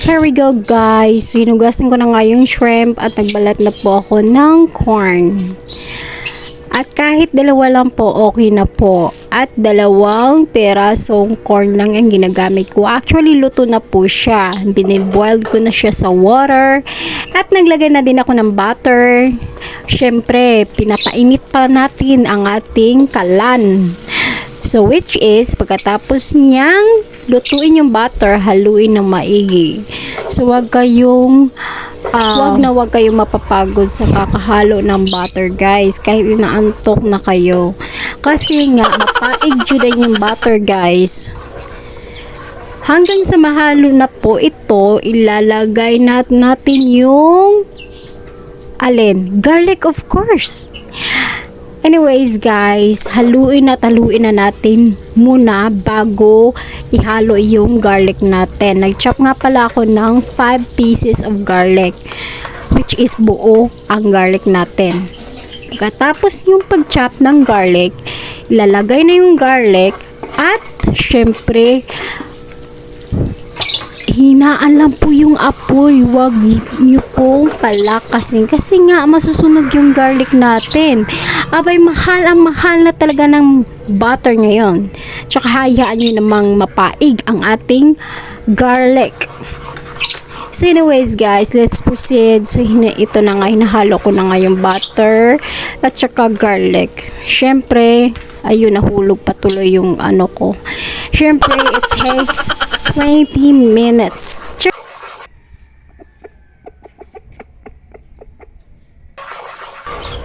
Here we go guys. So, hinugasan ko na nga yung shrimp at nagbalat na po ako ng corn. At kahit dalawa lang po, okay na po. At dalawang perasong corn lang yung ginagamit ko. Actually, luto na po siya. Biniboiled ko na siya sa water. At naglagay na din ako ng butter. Siyempre, pinapainit pa natin ang ating kalan. So, which is, pagkatapos niyang lutuin yung butter, haluin ng maigi. So, wag kayong mapapagod sa kakahalo ng butter, guys. Kahit inaantok na kayo. Kasi nga, mapaig din yung butter, guys. Hanggang sa mahalo na po ito, ilalagay natin yung garlic, of course. Anyways guys, haluin na natin muna bago ihalo yung garlic natin. Nag-chop nga pala ako ng 5 pieces of garlic, which is buo ang garlic natin. Pagkatapos yung pag-chop ng garlic, ilalagay na yung garlic at syempre hinaan lang po yung apoy. Huwag nyo pong palakasin kasi nga masusunog yung garlic natin. Abay, mahal na talaga ng butter ngayon. Tsaka hayaan nyo namang mapaig ang ating garlic. So anyways guys, let's proceed. So ito na nga, hinahalo ko na nga yung butter at saka garlic. Syempre, ayun, nahulog patuloy yung ano ko. Syempre, it takes 20 minutes.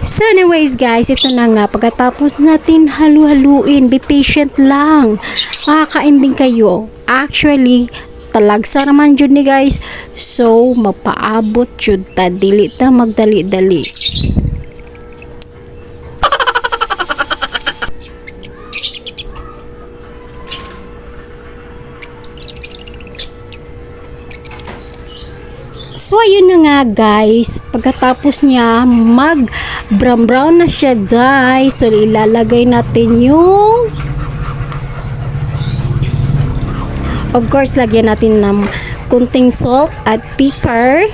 So anyways guys, ito na nga. Pagkatapos natin halu-haluin, be patient lang. Makakain din kayo. Actually, talagsa naman yun ni guys. So, mapaabot yun ta. Dili ta magdali-dali. So, ayun na nga guys. Pagkatapos niya, mag-brown na siya guys. So, ilalagay natin yung, of course, lagyan natin ng kunting salt at pepper.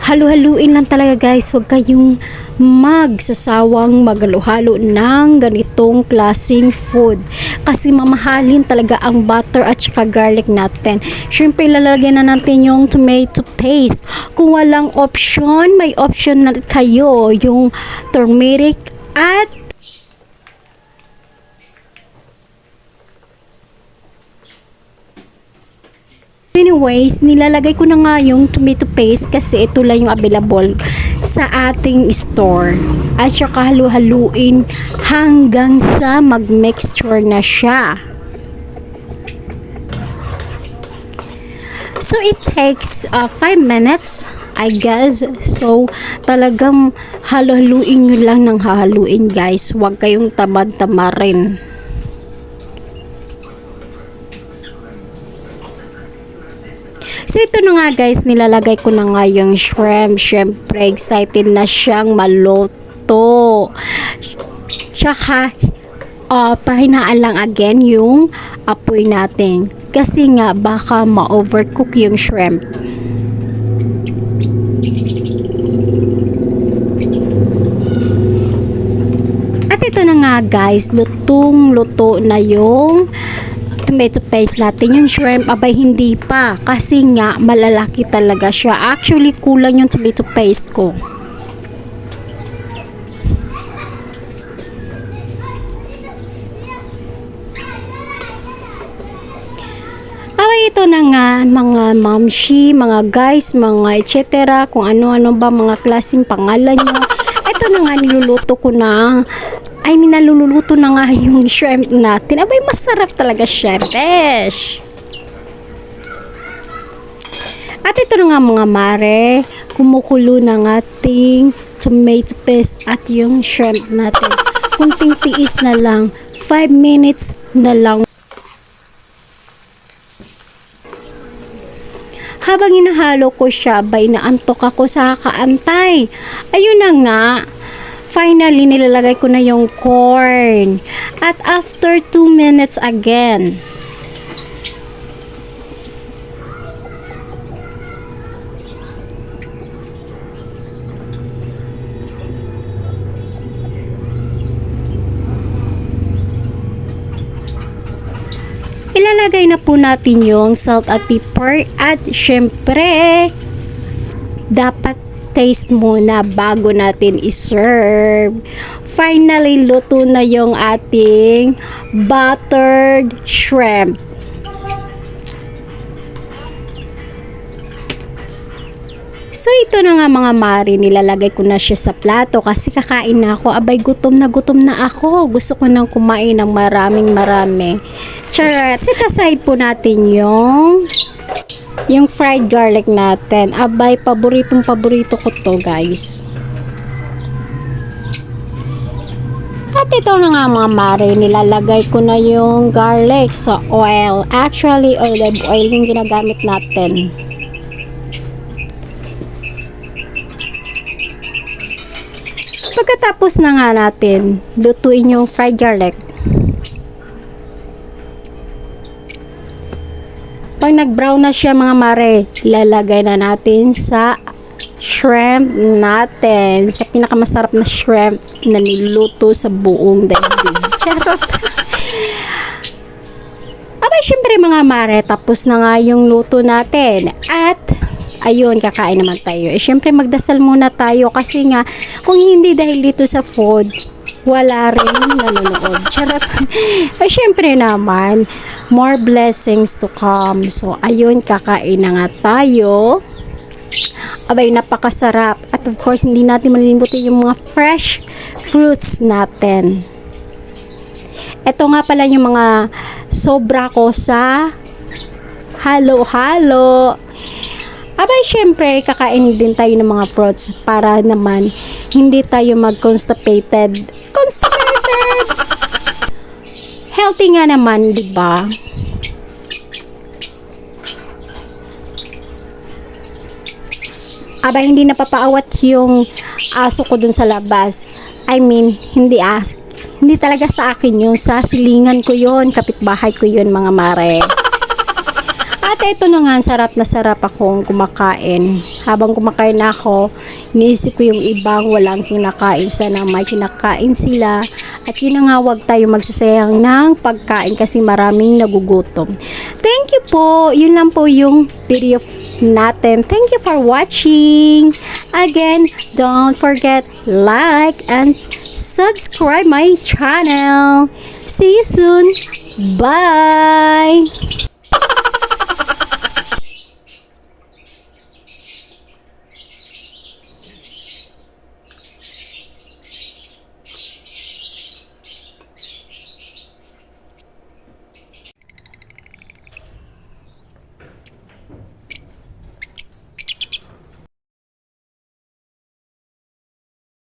Halu-haluin lang talaga guys. Huwag kayong magsasawang maghalo-halo ng ganitong klaseng food. Kasi mamahalin talaga ang butter at saka garlic natin. Siyempre, lalagyan na natin yung tomato paste. Kung walang option, may option na kayo. Yung turmeric at anyways, nilalagay ko na nga yung tomato paste kasi ito lang yung available sa ating store. At saka halu-haluin hanggang sa mag-mixture na siya. So, it takes 5 minutes, I guess. So, talagang halu-haluin nyo lang ng haluin guys. Huwag kayong tamad-tamarin. So, ito na nga guys, nilalagay ko na nga yung shrimp. Siyempre, excited na siyang maluto. Tsaka, pahinaan lang again yung apoy natin. Kasi nga, baka ma-overcook yung shrimp. At ito na nga guys, lutong-luto na yung tomato paste natin. Yung shrimp, abay hindi pa. Kasi nga, malalaki talaga siya. Actually, kulang yung tomato paste ko. Abay, ito na nga, mga mamshi, mga guys, mga etc. Kung ano-ano ba mga klaseng pangalan nyo. Ito na nga, niluluto ko na. Naluluto na nga yung shrimp natin. Abay, masarap talaga siya, besh. At ito na nga mga mare, kumukulo ng ating tomato paste at yung shrimp natin. Kunting tiis na lang, 5 minutes na lang. Habang inahalo ko siya, abay, naantok ako sa kaantay. Ayun na nga. Finally, nilalagay ko na yung corn. At after 2 minutes again, ilagay na po natin yung salt at pepper at syempre dapat taste muna bago natin i-serve. Finally, luto na yung ating buttered shrimp. So, ito na nga mga mare, nilalagay ko na siya sa plato kasi kakain na ako. Abay, gutom na ako. Gusto ko nang kumain ng marami. Charot. Set aside po natin yung fried garlic natin. Abay, paborito ko to, guys. At ito na nga mga mare, nilalagay ko na yung garlic sa oil. Actually, olive oil yung ginagamit natin. Pagkatapos na nga natin lutuin yung fried garlic, pag nag-brown na siya mga mare, ilalagay na natin sa shrimp natin, sa pinakamasarap na shrimp na niluto sa buong daigdig. Charot. Aba, syempre mga mare, tapos na nga yung luto natin at ayun, kakain naman tayo. Syempre magdasal muna tayo kasi nga kung hindi dahil dito sa food, wala rin nanonood. Charot. Syempre naman, more blessings to come. So, ayun, kakain na nga tayo. Abay, napakasarap. At of course, hindi natin malilimutan yung mga fresh fruits natin. Ito nga pala yung mga sobra ko sa halo-halo. Abay, syempre, kakain din tayo ng mga fruits para naman hindi tayo mag-constipated. Healthy nga naman, di ba? Abay, hindi napapaawat yung aso ko dun sa labas. I mean, hindi talaga sa akin yun. Sa silingan ko yun, kapitbahay ko yun, mga mare. At ito na nga, sarap na sarap akong kumakain. Habang kumakain ako, iniisip ko yung ibang walang kinakain. Sana may kinakain sila. At yun na nga, huwag tayo magsasayang ng pagkain kasi maraming nagugutom. Thank you po. Yun lang po yung video natin. Thank you for watching. Again, don't forget like and subscribe my channel. See you soon. Bye.